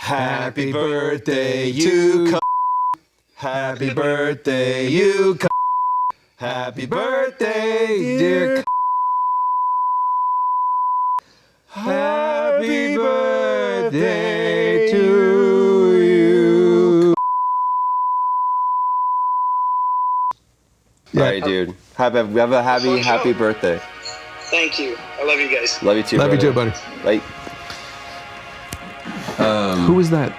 Happy birthday, you Happy birthday, you Happy birthday, dear Happy birthday to you. Yeah. All right, dude. Have a happy birthday. Thank you. I love you guys. Love you too, Love brother. you too, buddy. Bye. Who was that?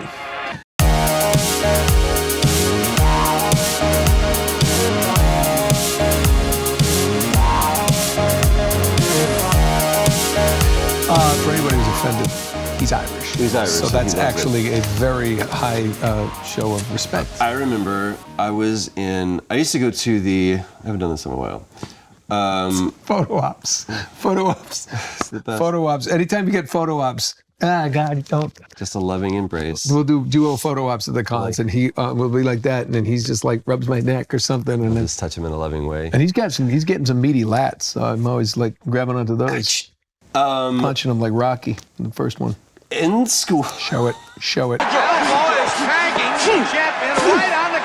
For anybody who's offended, he's Irish. He's Irish. So that's actually a very high show of respect. I remember I used to go to I haven't done this in a while. Photo ops. Photo ops. Anytime you get photo ops, God, don't. Just a loving embrace. We'll do duo photo ops at the cons, and he will be like that, and then he's just like rubs my neck or something, and then Just touch him in a loving way. and he's getting some meaty lats. So I'm always like grabbing onto those, punching him like Rocky in the first one. In school. Show it. Boy is tagging the champion right on the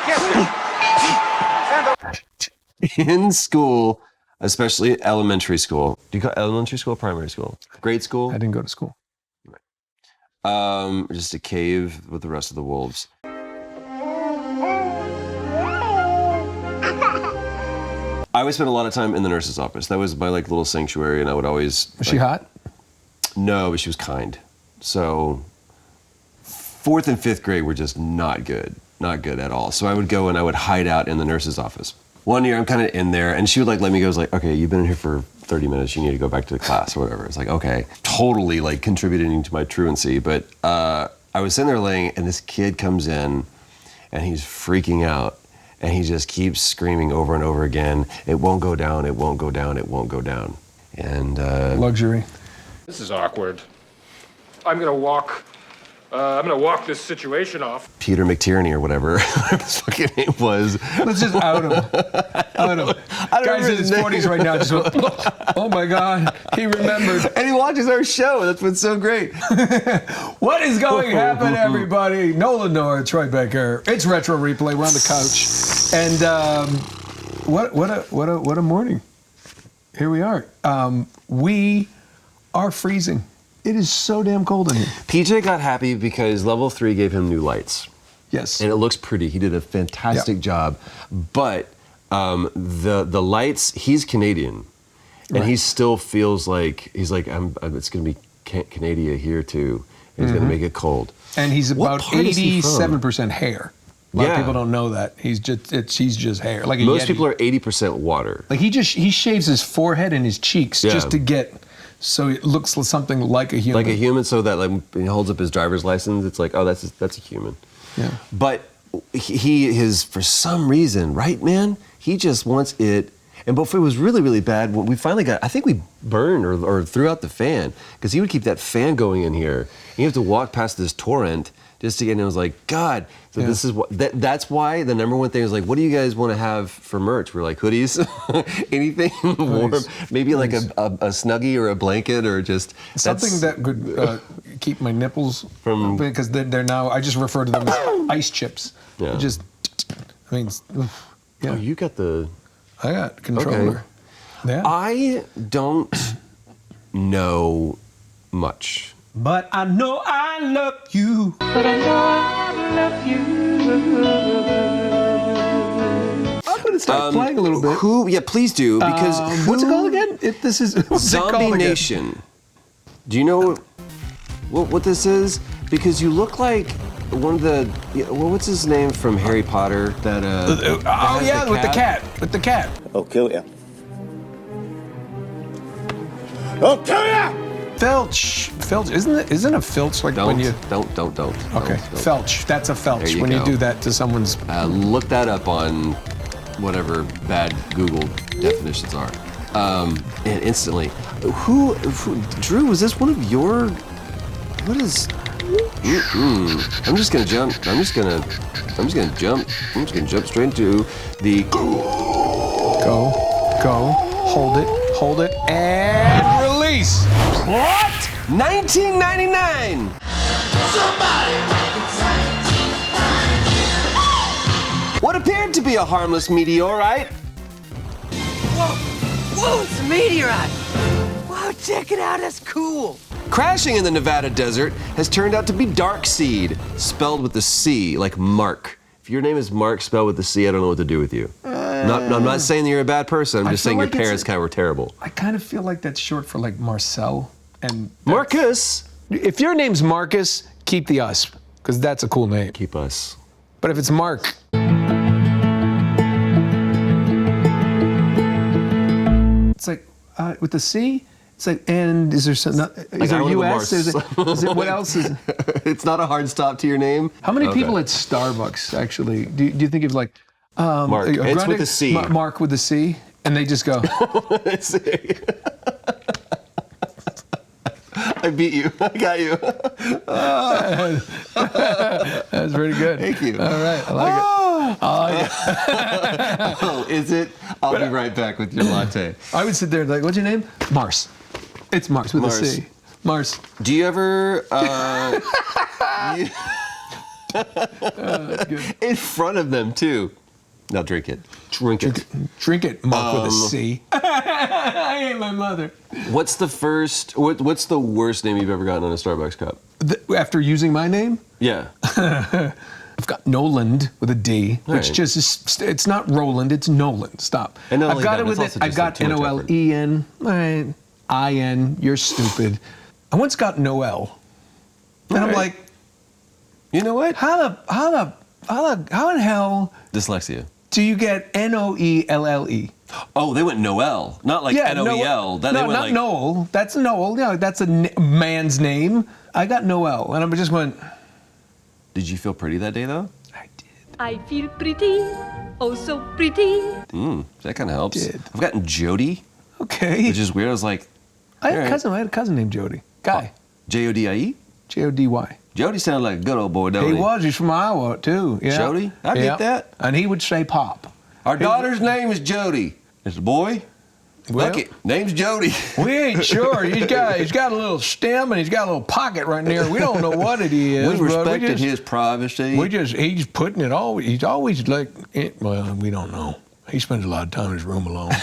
kissing. In school, especially elementary school. Do you call elementary school or primary school? Grade school? I didn't go to school. Just a cave with the rest of the wolves. I would spend a lot of time in the nurse's office. That was my like little sanctuary, and I would always. Was she hot? No, but she was kind. So, 4th and 5th grade were just not good at all. So I would go and I would hide out in the nurse's office. One year I'm kind of in there, and she would like let me go. It's like, okay, you've been in here for 30 minutes. You need to go back to the class or whatever. It's like, okay, totally like contributing to my truancy. But I was sitting there laying, and this kid comes in, and he's freaking out, and he just keeps screaming over and over again. It won't go down. It won't go down. It won't go down. And Luxury. This is awkward. I'm gonna walk this situation off. Peter McTierney or whatever his fucking name was. Let's just out him. Guy's in his 40s right now. Just went, oh my God, he remembered. And he watches our show. That's what's so great. What is going to happen, everybody? Nolan, Troy Baker. It's Retro Replay. We're on the couch, and what a morning. Here we are. We are freezing. It is so damn cold in here. PJ got happy because level 3 gave him new lights. Yes. And it looks pretty. He did a fantastic job. But the lights, he's Canadian. And he still feels like, he's like, it's going to be Canada here too. And he's going to make it cold. And he's about part is he from? 87% hair. A lot of people don't know that. He's just hair. Like a Most Yeti. people are 80% water. Like he shaves his forehead and his cheeks just to get, so it looks something like a human. Like a human, so that like when he holds up his driver's license, it's like, oh, that's a human. Yeah. But he for some reason, right, man? He just wants it. And before it was really, really bad, when we finally got, I think we burned or threw out the fan, because he would keep that fan going in here. And you have to walk past this torrent just to get in. And I was like, God, so this is what, that's why the number one thing is like, what do you guys want to have for merch? We're like, hoodies, anything warm, maybe like a Snuggie or a blanket or just. Something that could keep my nipples from, because they're now, I just refer to them as ice chips. Yeah. Just, I mean, yeah. Oh, you got the. I got controller. Okay. Yeah. I don't know much. But I know I love you. But I know I love you. I'm gonna start playing a little bit. Yeah, please do, because what's it called again? What's Zombie Nation. Do you know what this is? Because you look like one of the what's his name from Harry Potter? That with the cat. I'll kill you. I'll kill you! Filch, isn't a filch like when you? Don't. Okay, Don't. Felch. That's a felch you when go. you do that to someone's. Look that up on whatever bad Google definitions are, and instantly. Who? Drew? Was this one of your? What is? I'm just gonna jump. I'm just gonna jump straight into the. Go. Hold it, and release. What? 1999. Somebody What appeared to be a harmless meteorite Whoa, it's a meteorite. Whoa, check it out, that's cool. crashing in the Nevada desert has turned out to be Darc seed, spelled with the C, like Marc. If your name is Marc spelled with the C, I don't know what to do with you. I'm not saying that you're a bad person. I'm just saying your parents kind of were terrible. I kind of feel like that's short for like Marcel and Marcus. If your name's Marcus, keep the us, because that's a cool name. Keep us. But if it's Marc, it's like with the C. It's like, and is there some? Is there US? Is it? What else is? It's not a hard stop to your name. How many people at Starbucks actually? Do you think of like Mark? It's with a C. Mark with a C, and they just go. I beat you. I got you. That's pretty good. Thank you. All right, I like it. Oh, is it? I'll be right back with your latte. I would sit there like, what's your name? Mars. It's Mars with a C. Mars. Do you ever? That's good. In front of them too. Now drink it. Drink it. Drink it, Mark with a C. I hate my mother. What's the first? What's the worst name you've ever gotten on a Starbucks cup? After using my name? Yeah. I've got Nolan with a D, which Right. just is, it's not Roland, it's Nolan. Stop. And not I've only got that, it with it's it. also I've just, got like, too much Nolen. Right. I-N. You're stupid. I once got Noel, and I'm Right. like, You know what? how in hell Dyslexia. do you get Noelle? Oh, they went Noel, not like Noel. No, not Noel. That's Noel. Yeah, that's a man's name. I got Noel, and I just went. Did you feel pretty that day though? I did. I feel pretty, oh so pretty. That kind of helps. Did. I've gotten Jody, Okay. which is weird. I was like, I had a alright. cousin. I had a cousin named Jody. Guy. Jodie. Jody. Jody sounded like a good old boy, don't He he? was. He's from Iowa too. Yeah. Jody? I get that. And he would say "pop." Our daughter's name is Jody. It's a boy. Well, Look it, name's Jody. we ain't sure. He's got a little stem and he's got a little pocket right there. We don't know what it is. We but respected his privacy. He's putting it all. He's always like. Well, we don't know. He spends a lot of time in his room alone.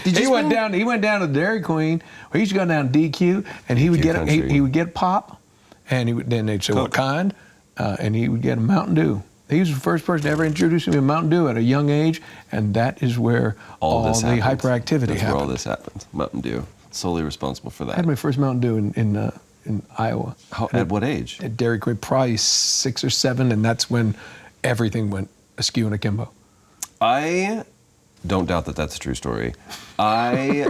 He went down to Dairy Queen. He used to go down to DQ, and he would get pop, and then they'd say what kind, and he would get a Mountain Dew. He was the first person to ever introduce me to Mountain Dew at a young age, and that is where all the hyperactivity That's happened. where all this happened. Mountain Dew, solely responsible for I that. had my first Mountain Dew in Iowa. At what age? At Dairy Queen, probably 6 or 7, and that's when everything went askew and akimbo. I don't doubt that that's a true story. I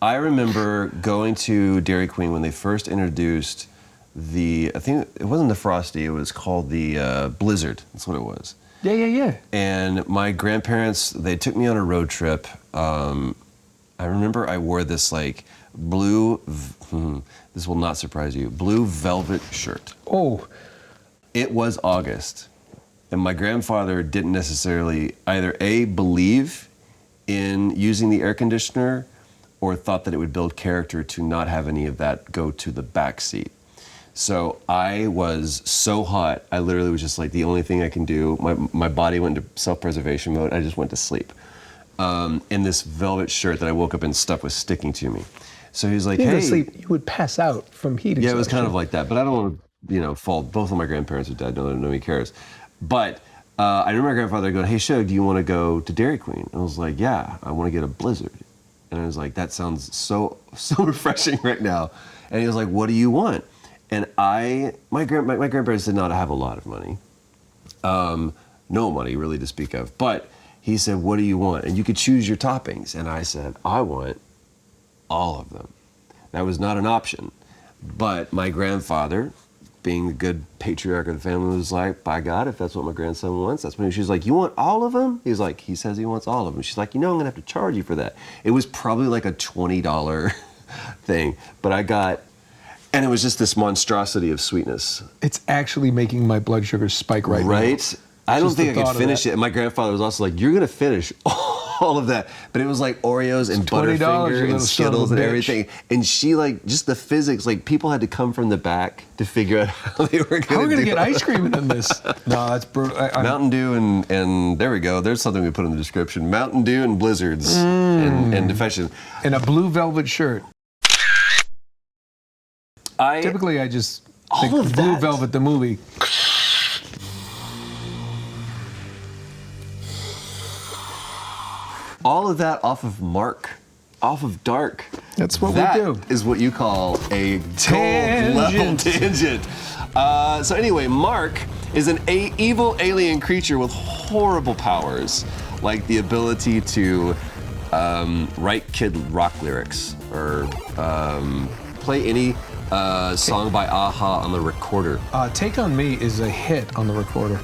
remember going to Dairy Queen when they first introduced I think it wasn't the Frosty, it was called the Blizzard. That's what it was. Yeah. And my grandparents, they took me on a road trip. I remember I wore this like blue, this will not surprise you, blue velvet shirt. Oh. It was August, and my grandfather didn't necessarily either A, believe in using the air conditioner, or thought that it would build character to not have any of that go to the back seat. So I was so hot, I literally was just like, the only thing I can do, my body went into self-preservation mode, I just went to sleep. In this velvet shirt that I woke up and stuff was sticking to me. So he was like, hey. Sleep, you would pass out from heat exhaustion. Yeah, it was kind of like that, but I don't want to, fault, both of my grandparents are dead, nobody cares. But I remember my grandfather going, hey, Shug, do you want to go to Dairy Queen? And I was like, yeah, I want to get a Blizzard. And I was like, that sounds so refreshing right now. And he was like, what do you want? And my grandparents did not have a lot of money. No money really to speak of. But he said, what do you want? And you could choose your toppings. And I said, I want all of them. That was not an option. But my grandfather, being the good patriarch of the family, was like, by God, if that's what my grandson wants, that's when she's like, you want all of them? He's like, he says he wants all of them. She's like, I'm gonna have to charge you for that. It was probably like a $20 thing, but I got, and it was just this monstrosity of sweetness. It's actually making my blood sugar spike right now. Right? I don't think I could finish it. And my grandfather was also like, you're gonna finish all of that. But it was like Oreos and $20, Butterfinger you and little son of a Skittles and bitch. everything. And she like, just the physics, like people had to come from the back to figure out how they were going to How are we going to do get it. ice cream in this? No, that's brutal. Mountain Dew and there we go. There's something we put in the description. Mountain Dew and Blizzards and Defection. And a blue velvet shirt. Typically, I just think All of Blue that. Velvet, the movie. All of that off of Marc, off of Darc. That's what That we do. is what you call a gold level tangent. So anyway, Marc is an evil alien creature with horrible powers, like the ability to write kid rock lyrics or play any song by Aha on the recorder. Take On Me is a hit on the recorder.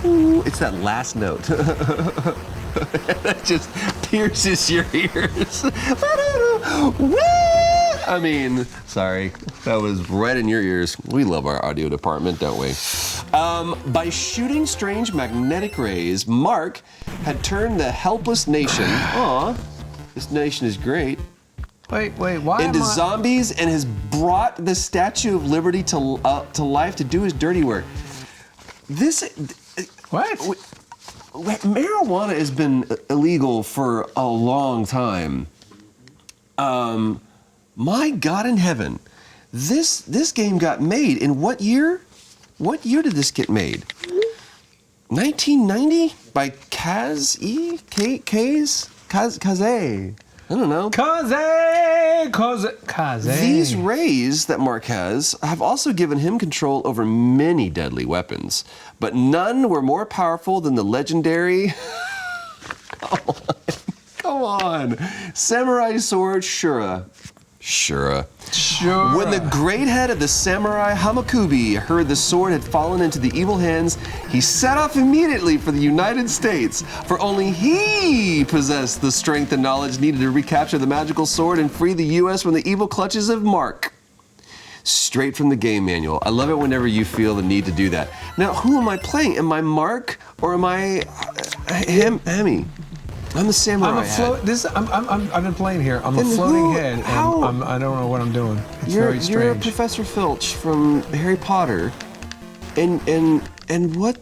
Ooh, it's that last note. That just pierces your ears. I mean, sorry, that was right in your ears. We love our audio department, don't we? By shooting strange magnetic rays, Marc had turned the helpless nation, this nation is great, Wait, why into am I... zombies and has brought the Statue of Liberty to life to do his dirty work. What? Marijuana has been illegal for a long time. My God in heaven, this game got made in what year? What year did this get made? 1990 by Kaze? I don't know. Kaze. These rays that Marc has have also given him control over many deadly weapons, but none were more powerful than the legendary come on, samurai sword Shura. Sure. When the great head of the samurai Hamakubi heard the sword had fallen into the evil hands, he set off immediately for the United States, for only he possessed the strength and knowledge needed to recapture the magical sword and free the U.S. from the evil clutches of Marc. Straight from the game manual. I love it whenever you feel the need to do that. Now, who am I playing? Am I Marc or am I Hammy? I'm the samurai. I've been playing here. I'm a Then floating who- head, and how- I don't know what I'm doing. It's You're very strange. Professor Filch from Harry Potter, and what?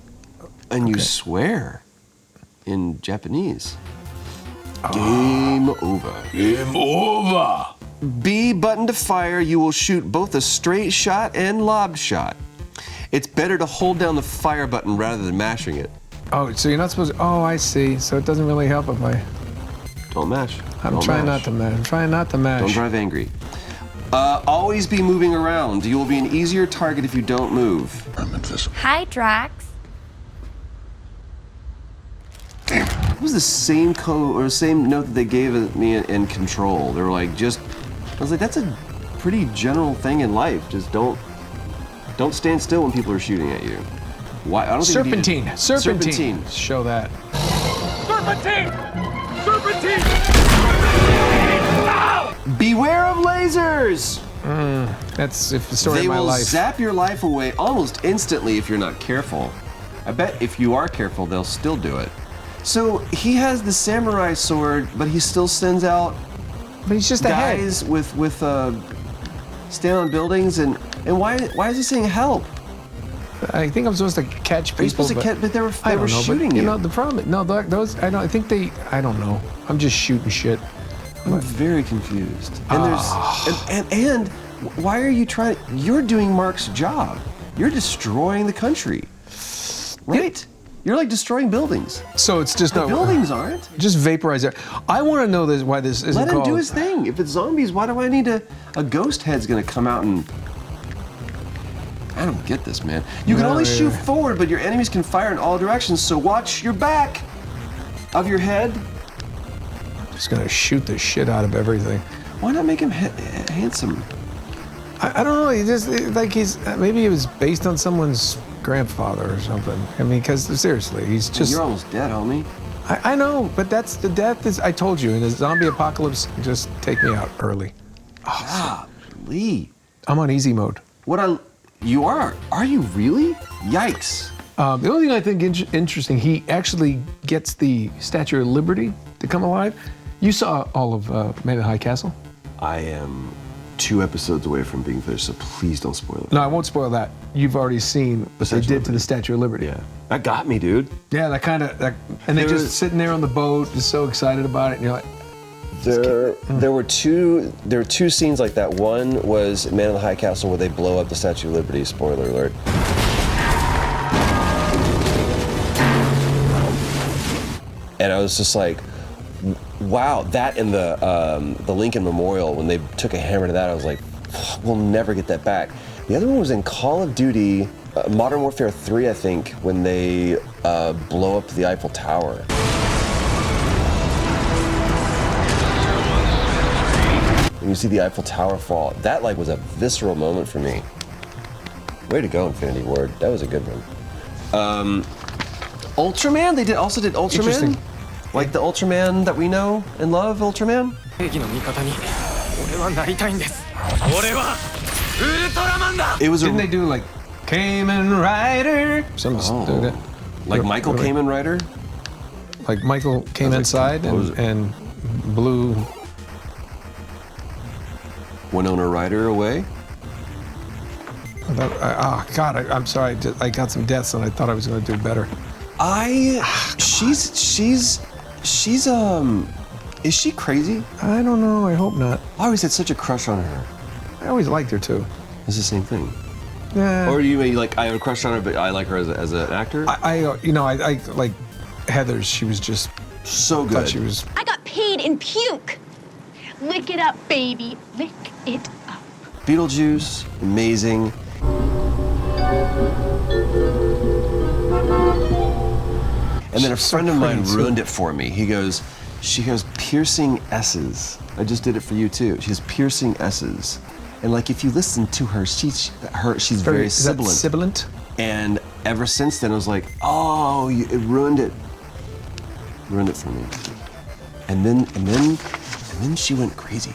And you swear in Japanese. Game over. Game over. B button to fire. You will shoot both a straight shot and lob shot. It's better to hold down the fire button rather than mashing it. Oh, so you're not supposed to... Oh, I see. So it doesn't really help if I... Don't mash. I'm Don't trying mash. not to mash. I'm trying not to mash. Don't drive angry. Always be moving around. You will be an easier target if you don't move. Hi, Drax. It was the same code or same note that they gave me in Control. They were like, I was like, that's a pretty general thing in life. Just don't stand still when people are shooting at you. Why? I don't think you need to- Serpentine. Show that. Beware of lasers! That's the story They of my will life. zap your life away almost instantly if you're not careful. I bet if you are careful, they'll still do it. So he has the samurai sword, but he still sends out But he's just a head. guys with stand on buildings and why is he saying help? I think I'm supposed to catch people. Are you supposed to but catch? But they were I don't know, shooting but, you. You know the problem. No, those. I don't. I think they. I don't know. I'm just shooting shit. I'm very confused. And and why are you trying? You're doing Marc's job. You're destroying the country, right? You're like destroying buildings. So it's just The not buildings aren't. Just vaporize it. I want to know this. Why this isn't Let him called. do his thing. If it's zombies, why do I need a ghost head's gonna come out and? I don't get this, man. You can only shoot forward, but your enemies can fire in all directions. So watch your back of your head. Just gonna shoot the shit out of everything. Why not make him handsome? I don't know. He just like he's maybe it was based on someone's grandfather or something. I mean, because seriously, he's just. You're almost dead, homie. I know, but that's the death is. I told you in a zombie apocalypse, just take me out early. Lee. I'm on easy mode. You are? Are you really? Yikes. The only thing I think interesting, he actually gets the Statue of Liberty to come alive. You saw all of Man in the High Castle? I am 2 episodes away from being finished, so please don't spoil it. No, I won't spoil that. You've already seen what they did to the Statue of Liberty. Yeah, that got me, dude. Yeah, and they're just sitting there on the boat, just so excited about it, and you're like, there were two scenes like that. One was Man in the High Castle where they blow up the Statue of Liberty. Spoiler alert. And I was just like, wow, that and the Lincoln Memorial, when they took a hammer to that, I was like, we'll never get that back. The other one was in Call of Duty, Modern Warfare 3, I think, when they blow up the Eiffel Tower. When you see the Eiffel Tower fall, that was a visceral moment for me. Way to go, Infinity Ward. That was a good one. Ultraman? They also did Ultraman? Interesting. Like the Ultraman that we know and love, Ultraman? It was didn't they do like Kamen Rider? Like Michael Kamen Rider? Like Michael came inside and blew Winona Ryder away? I'm sorry. I got some deaths and I thought I was going to do better. Is she crazy? I don't know. I hope not. I always had such a crush on her. I always liked her too. It's the same thing. Yeah. Or you mean I have a crush on her, but I like her as an actor? I like Heather's. She was just so good. She was. I got paid in puke. Lick it up, baby. Lick it up. Beetlejuice, amazing. And then a friend of mine ruined it for me. She goes, piercing S's. I just did it for you too. She has piercing S's. And if you listen to her, she's very sibilant. Sibilant? And ever since then, I was like, oh, it ruined it. Ruined it for me. And then she went crazy.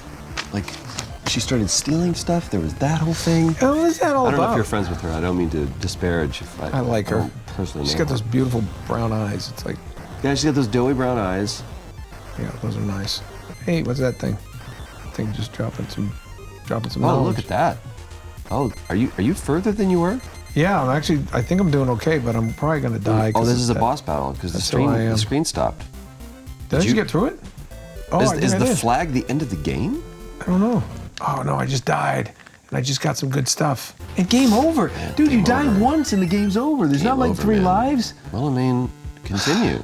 She started stealing stuff. There was that whole thing. What was that all about? I don't know if you're friends with her. I don't mean to disparage. I like her. Personally, she's got those beautiful brown eyes. It's like. Yeah, she's got those doughy brown eyes. Yeah, those are nice. Hey, what's that thing? I think just dropping some Oh, knowledge. look at that. Oh, are you further than you were? Yeah, I think I'm doing okay, but I'm probably gonna die. Oh, this is a boss battle because the screen stopped. Did you get through it? Oh, is the flag the end of the game? I don't know. Oh no, I just died, and I just got some good stuff. And game over, dude. You died once, and the game's over. There's not like 3 lives. Well, I mean, continue.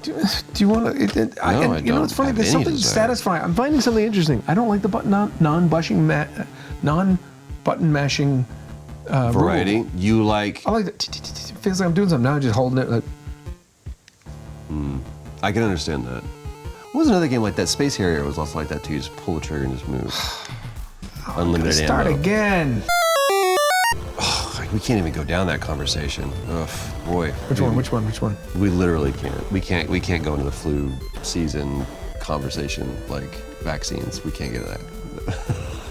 Do you want to? You know, it's funny. There's something satisfying. I'm finding something interesting. I don't like the non-button mashing variety. Rule. You like? I like that. It feels like I'm doing something. Now I'm just holding it. I can understand that. What was another game like that? Space Harrier was also like that too. You just pull the trigger and just move. Unlimited ammo. Start again. We can't even go down that conversation. Ugh, boy. Which one? We literally can't. We can't go into the flu season conversation like vaccines. We can't get to that.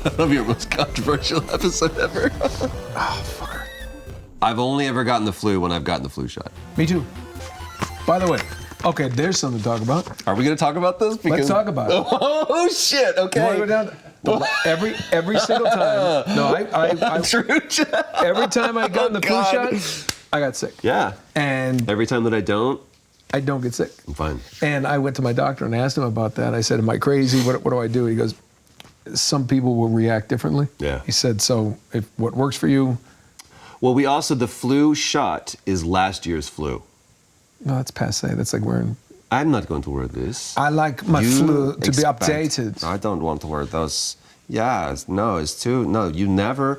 That'll be our most controversial episode ever. Fucker. I've only ever gotten the flu when I've gotten the flu shot. Me too. By the way, okay, there's something to talk about. Are we going to talk about this? Let's talk about it. Oh shit! Okay. You want to go down? Every single time. No, I True. every time I got the flu shot, I got sick. Yeah. And every time that I don't get sick. I'm fine. And I went to my doctor and asked him about that. I said, "Am I crazy? What do I do?" He goes, "Some people will react differently." Yeah. He said, "So if what works for you." Well, the flu shot is last year's flu. No, that's passé. That's like wearing. I'm not going to wear this. I like my flu to be updated. I don't want to wear those. Yeah, no, it's too. No, you never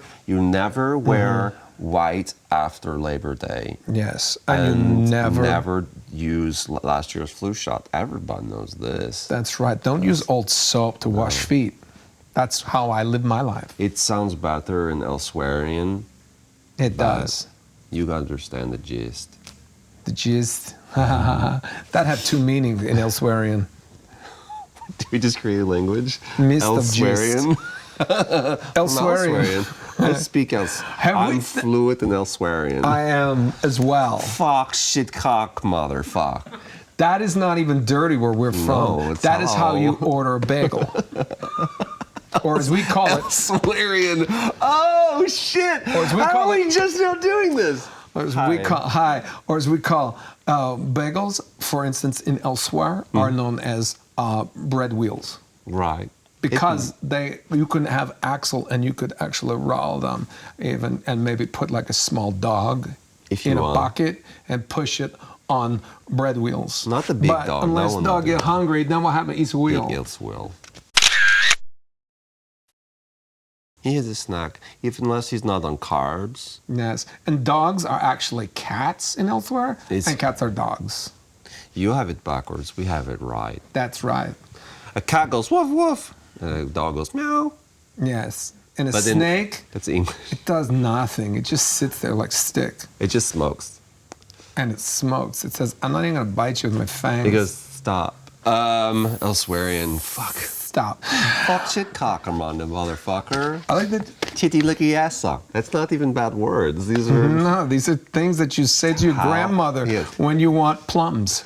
wear white after Labor Day. Yes, and you never use last year's flu shot. Everybody knows this. That's right. Don't use old soap to wash feet. That's how I live my life. It sounds better in Elsewherian. It does. You understand the gist. The gist. That had 2 meanings in Elsewherian. Did we just create a language? Mist of gist. Elsewherian. Elsewherian. I speak else. I'm fluent in Elsewarian. I am as well. Fuck, shit, cock, motherfuck. That is not even dirty where we're from. That is how you order a bagel. Or as we call it. Elsewarian. Oh, shit. Or as we How call are it. we just now doing this? Or as we call bagels, for instance, in Elsewhere, are known as bread wheels. Right. Because you can have axle and you could actually roll them even and maybe put like a small dog in a bucket and push it on bread wheels. Not the big dog. Unless dog get hungry, then what happens? Eats a wheel. He eats wheel. He is a snack, unless he's not on carbs. Yes, and dogs are actually cats in Elsewhere, and cats are dogs. You have it backwards. We have it right. That's right. A cat goes woof woof, and a dog goes meow. Yes, and a snake. That's English. It does nothing. It just sits there like stick. It just smokes. And it smokes. It says, "I'm not even gonna bite you with my fangs." It goes, "Stop." Elsewarian. Fuck. Stop. Fuck shit cock, Armando, motherfucker. I like that. Titty licky ass sock. That's not even bad words. These are no. These are things that you say to your grandmother when you want plums.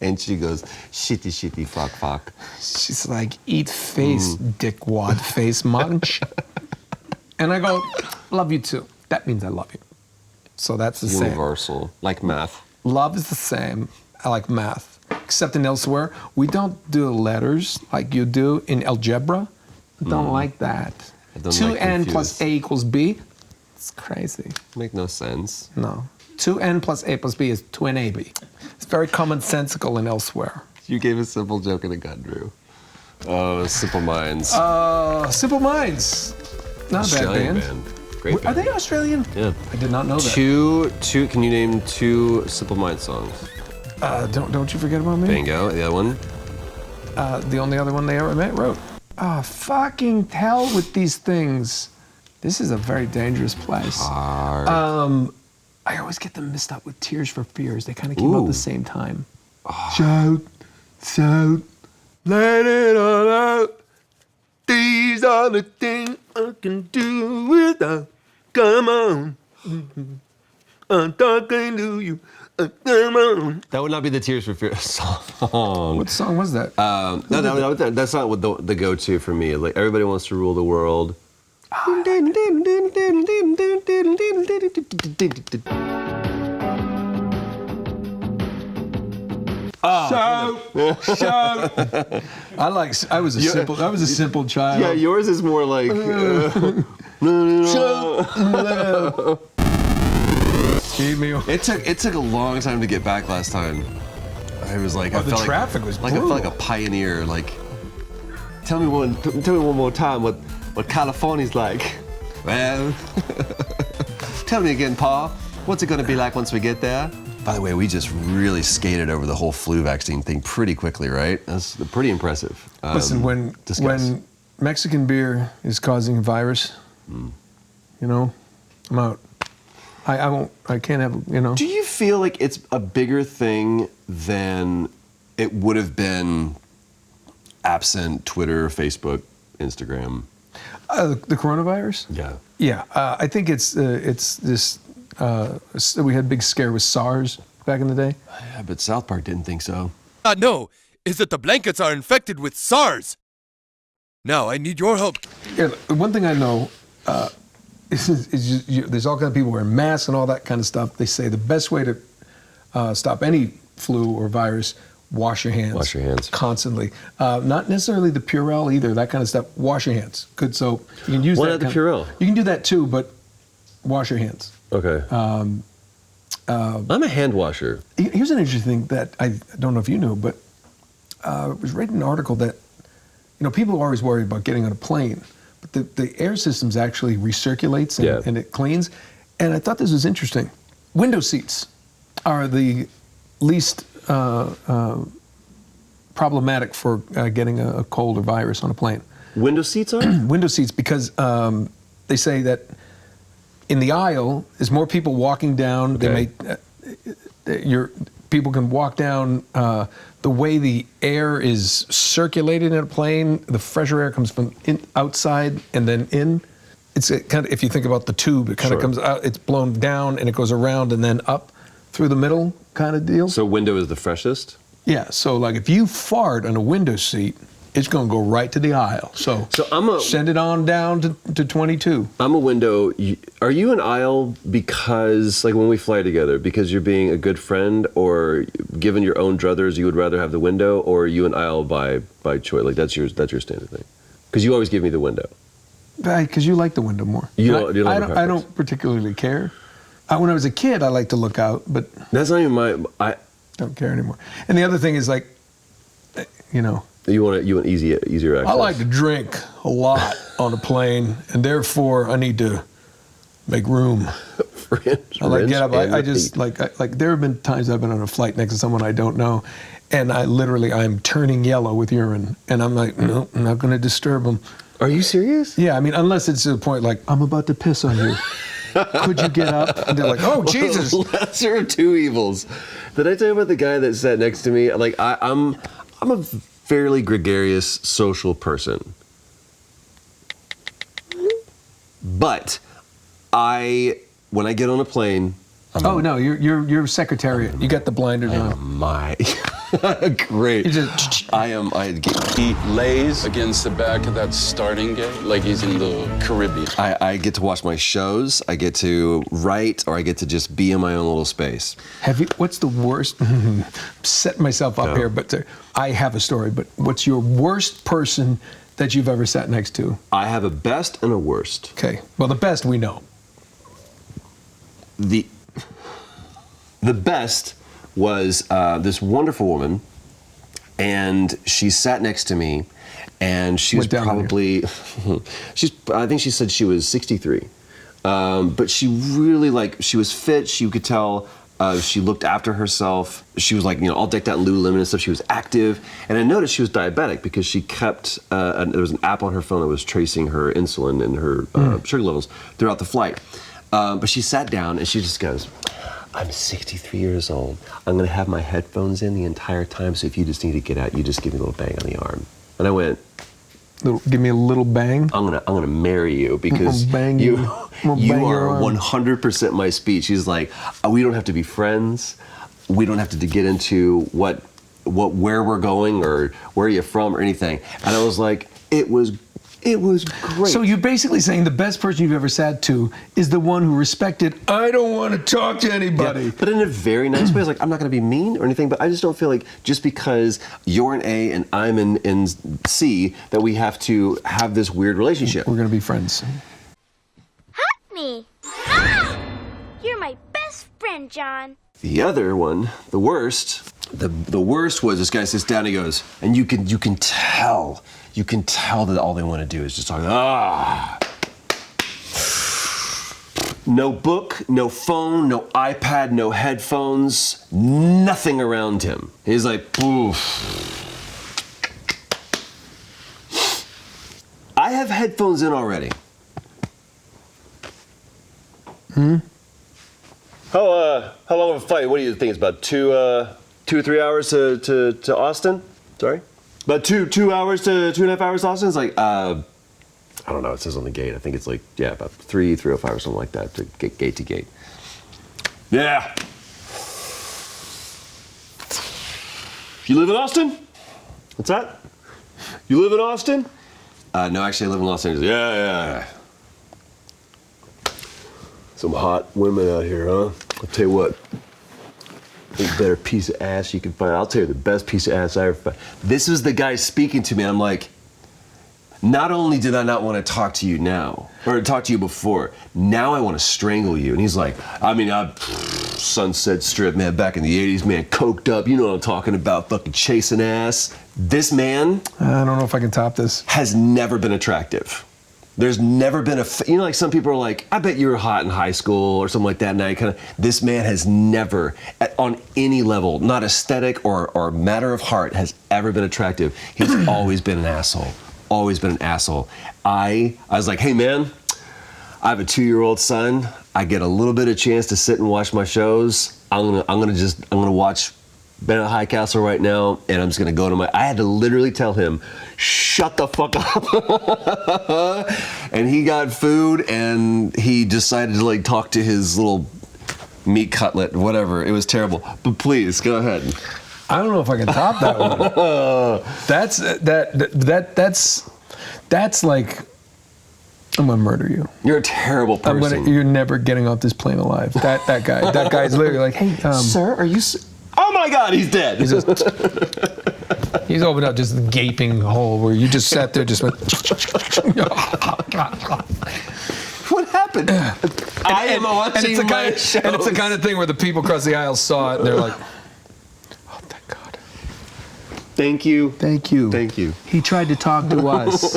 And she goes, "Shitty, shitty, fuck, fuck." She's like, "Eat face, dickwad face munch." And I go, "Love you too." That means I love you. So that's the same. Universal, like math. Love is the same. I like math. Except in Elsewhere, we don't do letters like you do in algebra. I don't like that. 2n plus a equals b. It's crazy. Make no sense. No. 2n plus a plus b is 2nab. It's very commonsensical in Elsewhere. You gave a simple joke and it got Drew. Oh, Simple Minds. Simple Minds. Not a bad band. Great band. Are they Australian? Yeah. I did not know that. Two. Can you name 2 Simple Minds songs? Don't you forget about me. Bingo. The other one? The only other one they ever wrote. Fucking hell with these things. This is a very dangerous place. Hard. I always get them mixed up with Tears for Fears. They kind of came out at the same time. Shout, let it all out. These are the things I can do without. Come on. I'm talking to you. Come on. That would not be the Tears for Fears song. What song was that? No, that's not what the go-to for me. Like, Everybody Wants to Rule the World. Shout. I was a simple child. Yeah, yours is more like It took a long time to get back last time. I was like, the traffic was brutal. I felt like a pioneer. Like, tell me one more time what California's like. Well, tell me again, Pa. What's it gonna be like once we get there? By the way, we just really skated over the whole flu vaccine thing pretty quickly, right? That's pretty impressive. Listen, when Mexican beer is causing a virus, I'm out. I can't have, Do you feel like it's a bigger thing than it would have been absent Twitter, Facebook, Instagram? The coronavirus? Yeah. Yeah, I think it's this. We had a big scare with SARS back in the day. Yeah, but South Park didn't think so. No, is that the blankets are infected with SARS. Now I need your help. Yeah, one thing I know is there's all kinds of people wearing masks and all that kind of stuff. They say the best way to stop any flu or virus, wash your hands. Wash your hands. Constantly. Not necessarily the Purell either, that kind of stuff. Wash your hands. Good soap. You can use Why that. not the Purell? You can do that too, but wash your hands. Okay. I'm a hand washer. Here's an interesting thing that I don't know if you knew, but I was reading an article that, people are always worried about getting on a plane, but the air systems actually recirculates and it cleans. And I thought this was interesting. Window seats are the least problematic for getting a cold or virus on a plane. Window seats are? Window seats, because they say that in the aisle, there's more people walking down. Okay. People can walk down. The way the air is circulated in a plane, the fresher air comes from outside and then in. it's kind of, if you think about the tube, it kind of comes out, it's blown down and it goes around and then up through the middle kind of deal. So window is the freshest? Yeah, so like if you fart on a window seat, it's going to go right to the aisle. So send it on down to 22. I'm a window. Are you an aisle because, like when we fly together, because you're being a good friend, or given your own druthers, you would rather have the window, or are you an aisle by choice? Like that's your standard thing? Because you always give me the window. Because you like the window more. I don't particularly care. When I was a kid, I liked to look out, but that's not even I don't care anymore. And the other thing is like, you know. You want easier access. I like to drink a lot on a plane, and therefore I need to make room. I like get up. I just like there have been times I've been on a flight next to someone I don't know, and I'm turning yellow with urine, and I'm like, no, I'm not going to disturb them. Are you serious? Yeah, I mean, unless it's to the point like I'm about to piss on you. Could you get up? And they're like, oh Jesus! Lesser of two evils. Did I tell you about the guy that sat next to me? Like I'm a fairly gregarious social person, but when I get on a plane, you're secretariat. You got the blinders on. Great. He lays against the back of that starting gate like he's in the Caribbean. I get to watch my shows. I get to write, or I get to just be in my own little space. What's the worst? Set myself up here, but I have a story. But what's your worst person that you've ever sat next to? I have a best and a worst. Okay. Well, the best we know. The best was this wonderful woman, and she sat next to me, and she was probably, I think she said she was 63, but she really she was fit. You could tell she looked after herself. She was all decked out in Lululemon and stuff. She was active, and I noticed she was diabetic because she kept, there was an app on her phone that was tracing her insulin and her sugar levels throughout the flight. But she sat down and she just goes, I'm 63 years old. I'm going to have my headphones in the entire time, so if you just need to get out, you just give me a little bang on the arm. And I went, give me a little bang? I'm gonna marry you because you are 100% my speed. She's like, we don't have to be friends. We don't have to get into where we're going or where you're from or anything. And I was like, it was great. So you're basically saying the best person you've ever sat to is the one who respected, I don't want to talk to anybody. Yeah, but in a very nice way. It's like, I'm not going to be mean or anything, but I just don't feel like just because you're in A and I'm in C that we have to have this weird relationship. We're going to be friends. Hug me. Ah! You're my best friend, John. The other one, the worst was this guy sits down and he goes, and you can tell that all they want to do is just talk. No book, no phone, no iPad, no headphones, nothing around him. He's like, oof. I have headphones in already. How long of a flight? What do you think? It's about 2 or 3 hours to Austin? Sorry? About 2 hours to 2.5 hours to Austin? It's like, I don't know, it says on the gate. I think it's like, about 3:05 or something like that, to get gate to gate. Yeah. You live in Austin? What's that? You live in Austin? No, actually I live in Los Angeles. Yeah. Some hot women out here, huh? I'll tell you what. The better piece of ass you can find. I'll tell you the best piece of ass I ever found. This is the guy speaking to me. I'm like, not only did I not want to talk to you now, or talk to you before, now I want to strangle you. And he's like, Sunset Strip, man, back in the 80s, man, coked up. You know what I'm talking about, fucking chasing ass. This I don't know if I can top this. Has never been attractive. There's never been like some people are like, I bet you were hot in high school or something like that. And this man has never, on any level, not aesthetic or matter of heart, has ever been attractive. He's always been an asshole. Always been an asshole. I was like, hey man, I have a 2-year-old son. I get a little bit of chance to sit and watch my shows. I'm gonna watch been at High Castle right now, and I'm just gonna go to I had to literally tell him, shut the fuck up. And he got food, and he decided to like talk to his little meat cutlet, whatever. It was terrible. But please, go ahead. I don't know if I can top that one. That's like, I'm gonna murder you. You're a terrible person. You're never getting off this plane alive. That guy's literally like, hey, sir, are you? Oh my God, he's dead. He's opened up just a gaping hole where you just sat there, just went. What happened? I am watching my shows. And it's the kind of thing where the people across the aisle saw it and they're like, oh, thank God. Thank you. Thank you. Thank you. He tried to talk to us.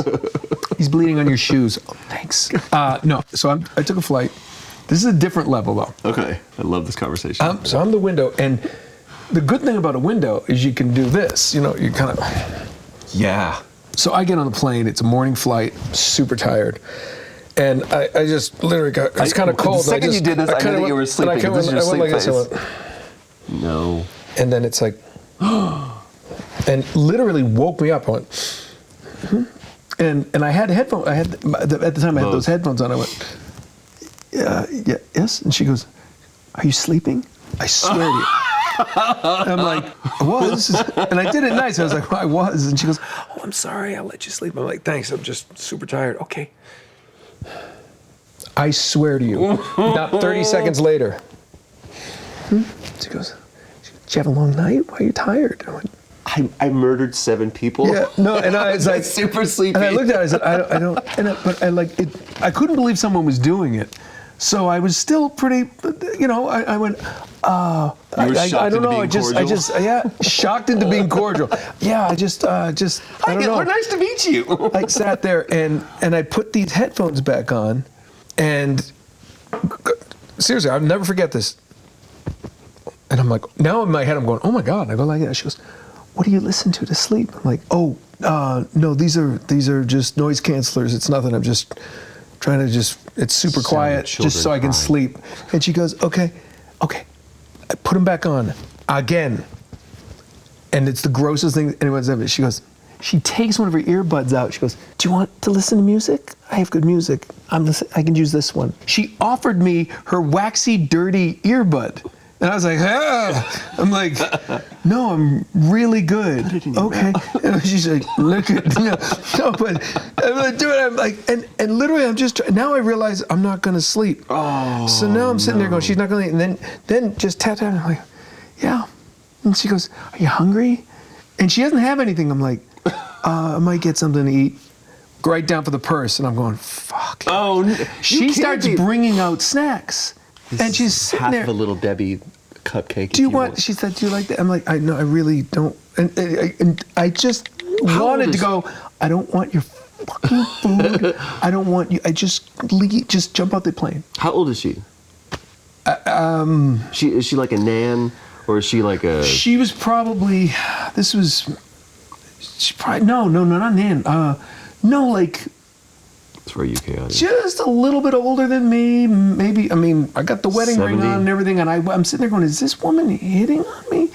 He's bleeding on your shoes. Oh, thanks. No, so I took a flight. This is a different level, though. Okay. I love this conversation. So I'm the window, and the good thing about a window is you can do this. You know, you kind of... Yeah. So I get on the plane. It's a morning flight. Super tired. And I just literally got... It was kind of cold. The second you did this, I knew that you were sleeping. This is your sleep face. No. And then it's like... and literally woke me up. I went... Mm-hmm. And I had headphones. At the time I had those headphones on. I went... yes. And she goes, are you sleeping? I swear to you. And I'm like, I was. And I did it nice. I was like, well, I was. And she goes, oh, I'm sorry. I'll let you sleep. I'm like, thanks. I'm just super tired. Okay. I swear to you. About 30 seconds later. She goes, did you have a long night? Why are you tired? I went, I murdered 7 people. Yeah, no, and I was like super sleepy. And I looked at it. I said, I don't. But I like it. I couldn't believe someone was doing it. So I was still pretty. You know, I went. I don't know. I just shocked into being cordial. Yeah, I don't know. Nice to meet you. I sat there and I put these headphones back on, and seriously, I'll never forget this. And I'm like, now in my head, I'm going, oh my God. And I go like that. She goes, what do you listen to sleep? I'm like, oh, no, these are just noise cancelers. It's nothing. I'm just trying to it's super quiet, just so I can sleep. And she goes, okay. I put them back on again. And it's the grossest thing anyone's ever. She goes, she takes one of her earbuds out. She goes, do you want to listen to music? I have good music. I can use this one. She offered me her waxy, dirty earbud. And I was like, I'm like, no, I'm really good. Okay. And she's like, look at, no, but I'm like, dude, I'm like, and literally I'm just, now I realize I'm not going to sleep. Oh, so now I'm sitting there going, she's not going to, and then just tap, I'm like, yeah. And she goes, are you hungry? And she doesn't have anything. I'm like, I might get something to eat. Right down for the purse. And I'm going, fuck. Oh, she starts bringing out snacks. And she's sitting half there. of a little Debbie cupcake. Do you want? She said, "Do you like that?" I'm like, "I no, I really don't." And I just wanted to go. I don't want your fucking food. I don't want you. I just jump out the plane. How old is she? Is she like a nan, or is she like a? She was probably. She probably no, not nan. No, like. It's for a UK audience. Just a little bit older than me, maybe. I mean, I got the wedding 70? ring on and everything, and I'm sitting there going, is this woman hitting on me?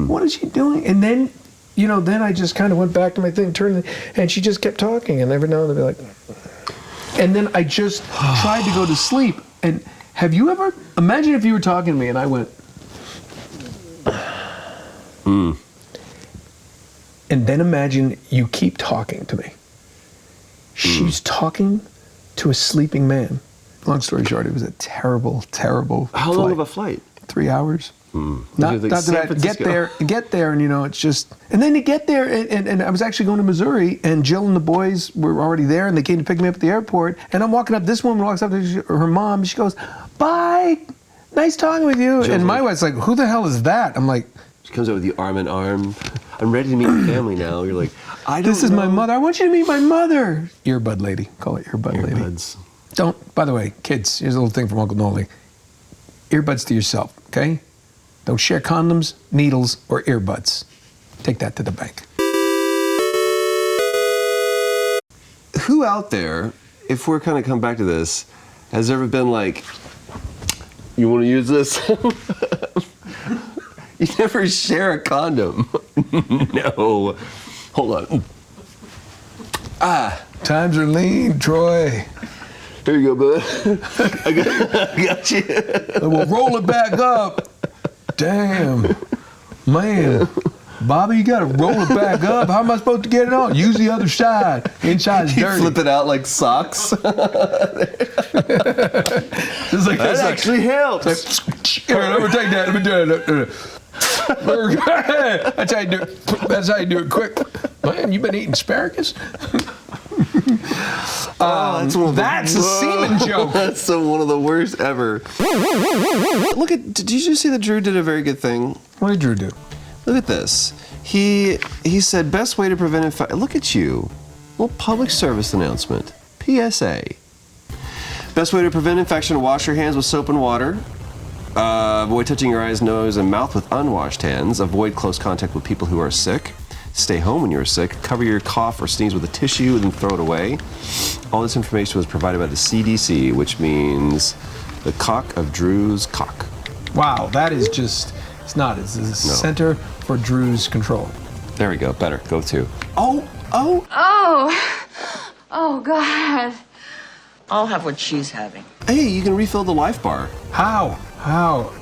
What is she doing? And then, then I just kind of went back to my thing, turned, and she just kept talking, and every now and then they'd be like, and then I just tried to go to sleep. And have you ever, imagine if you were talking to me and I went, and then imagine you keep talking to me. She's talking to a sleeping man. Long story short, it was a terrible, terrible How flight. long of a flight? 3 hours. Not that get there, and it's just, and then to get there, and I was actually going to Missouri, and Jill and the boys were already there, and they came to pick me up at the airport, and I'm walking up, this woman walks up to her mom, she goes, bye, nice talking with you. Jill's and my wife's like, who the hell is that? I'm like, she comes over with you arm in arm. I'm ready to meet your family now. You're like, this is my mother. I want you to meet my mother. Earbud lady. Call it earbud lady. Earbuds. Don't, by the way, kids, here's a little thing from Uncle Nolan. Earbuds to yourself, okay? Don't share condoms, needles, or earbuds. Take that to the bank. Who out there, if we're kind of come back to this, has ever been like, you want to use this? You never share a condom. No. Hold on. Times are lean, Troy. Here you go, bud. I got you. Well, roll it back up. Damn. Man. Bobby, you gotta roll it back up. How am I supposed to get it on? Use the other side. Inside's dirty. Flip it out like socks. It's like, that actually helps. Here, let me take that. Let me do it. That's how you do it. That's how you do it quick. Man, you been eating asparagus? That's a semen joke. That's one of the worst ever. Look at. Did you just see that Drew did a very good thing? What did Drew do? Look at this. He said best way to prevent infection. Look at you. Well, public service announcement. PSA. Best way to prevent infection: wash your hands with soap and water. Avoid touching your eyes, nose, and mouth with unwashed hands. Avoid close contact with people who are sick. Stay home when you're sick. Cover your cough or sneeze with a tissue and then throw it away. All this information was provided by the CDC, which means the cock of Drew's cock. Wow, that is just, it's not. It's the Center for Drew's Control. There we go. Better. Go to. Oh, God. I'll have what she's having. Hey, you can refill the Life Bar. How?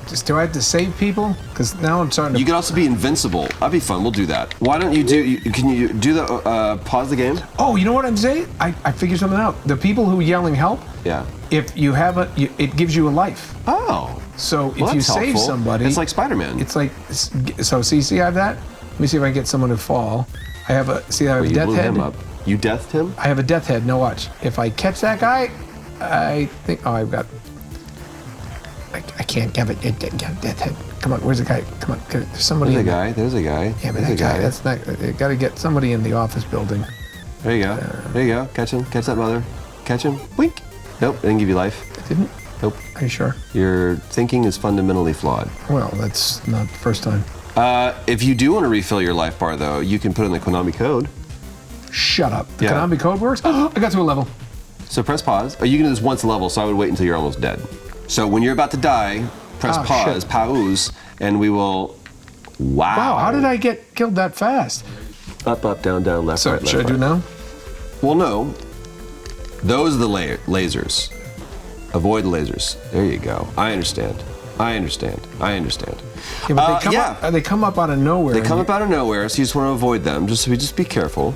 Just do I have to save people? Because now I'm starting to... You can also be invincible. That'd be fun. We'll do that. Why don't you do... Can you do the... pause the game? Oh, you know what I'm saying? I figured something out. The people who yelling help, Yeah. if you have it gives you a life. Oh. So Well, if you that's save helpful. somebody... It's like Spider-Man. It's like... So see I have that? Let me see if I can get someone to fall. I have a... See, I have a you death blew head. him up. You deathed him? I have a death head. No, watch. If I catch that guy, I think... Oh, I've got... I can't have it. Death head. Come on, where's the guy? Come on, there's somebody. There's a guy. Yeah, but there's that guy. That's not. You got to get somebody in the office building. There you go. There you go. Catch him. Catch that mother. Catch him. Wink. Nope. Didn't give you life. It didn't. Nope. Are you sure? Your thinking is fundamentally flawed. Well, that's not the first time. If you do want to refill your Life Bar, though, you can put in the Konami code. Shut up. The Konami code works. Oh, I got to a level. So press pause. Oh, you can do this once a level, so I would wait until you're almost dead. So when you're about to die, press pause, and we will. Wow. Wow, how did I get killed that fast? Up, down, left, right, left. Should I do now? Well, no. Those are the lasers. Avoid the lasers. There you go. I understand. Yeah, but they come up out of nowhere. They come up out of nowhere, so you just want to avoid them. Just be careful.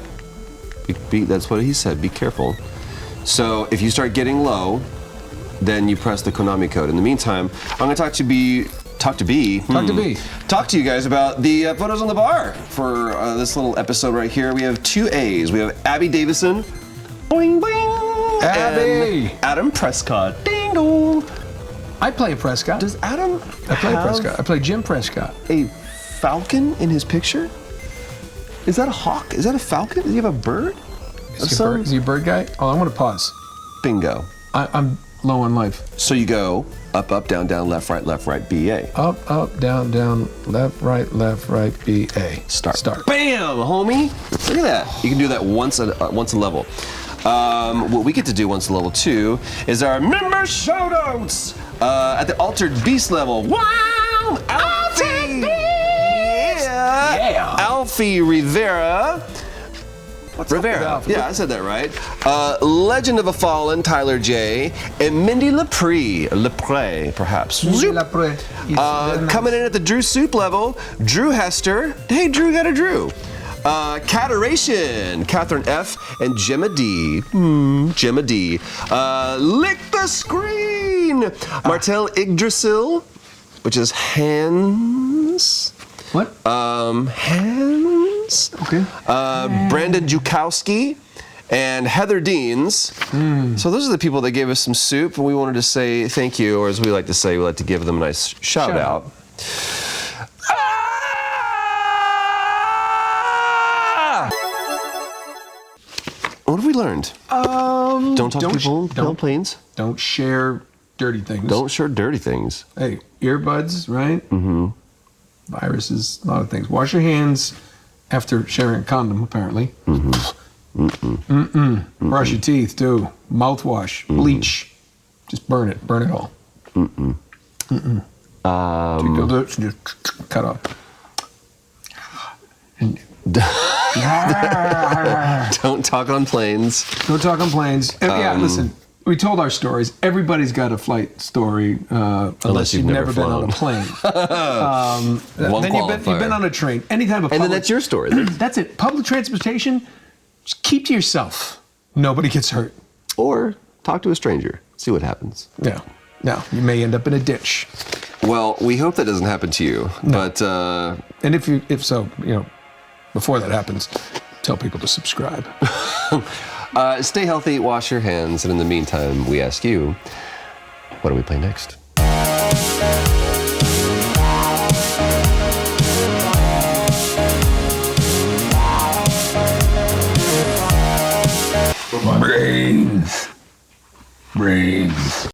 That's what he said. Be careful. So if you start getting low, then you press the Konami code. In the meantime, I'm going to talk to B. Talk to you guys about the photos on the bar for this little episode right here. We have 2 A's. We have Abby Davison. Boing, boing. Abby. And Adam Prescott. Ding dong. I play Prescott. Does Adam Prescott. I play Jim Prescott. A falcon in his picture? Is that a hawk? Is that a falcon? Does he have a bird? Is he a bird guy? Oh, I'm going to pause. Bingo. I'm low on life. So you go up, down, left, right, BA. Up, down, left, right, BA. Start. Bam, homie. Look at that. You can do that once a level. What we get to do once a level 2 is our member shoutouts at the Altered Beast level. Wow! Alfie! Yeah! Alfie Rivera. What's Rivera. Yeah, I said that right. Legend of a Fallen, Tyler J. And Mindy Lepre, perhaps. Lepre. Coming in at the Drew Soup level, Drew Hester. Hey, Drew got a Drew. Cataration, Catherine F. and Gemma D. Gemma D. Lick the Screen, Martel Yggdrasil, which is hands. What? Hands. Okay. Brandon Jukowski and Heather Deans. So those are the people that gave us some soup, and we wanted to say thank you, or as we like to say, we like to give them a nice shout out. What have we learned? Don't talk to people on planes. Don't share dirty things. Don't share dirty things. Hey, earbuds, right? Mm-hmm. Viruses, a lot of things. Wash your hands after sharing a condom, apparently. Brush your teeth, too. Mouthwash, bleach. Just burn it all. Take the lips and just cut off. Don't talk on planes. Don't talk on planes. Yeah, listen. We told our stories. Everybody's got a flight story, unless you've never been on a plane. Then you've been on a train. Anytime and then that's your story. That's it. Public transportation, just keep to yourself. Nobody gets hurt. Or talk to a stranger. See what happens. Yeah. No, you may end up in a ditch. Well, we hope that doesn't happen to you. No. But and if so, before that happens, tell people to subscribe. Stay healthy, wash your hands, and in the meantime, we ask you, what do we play next? Brains.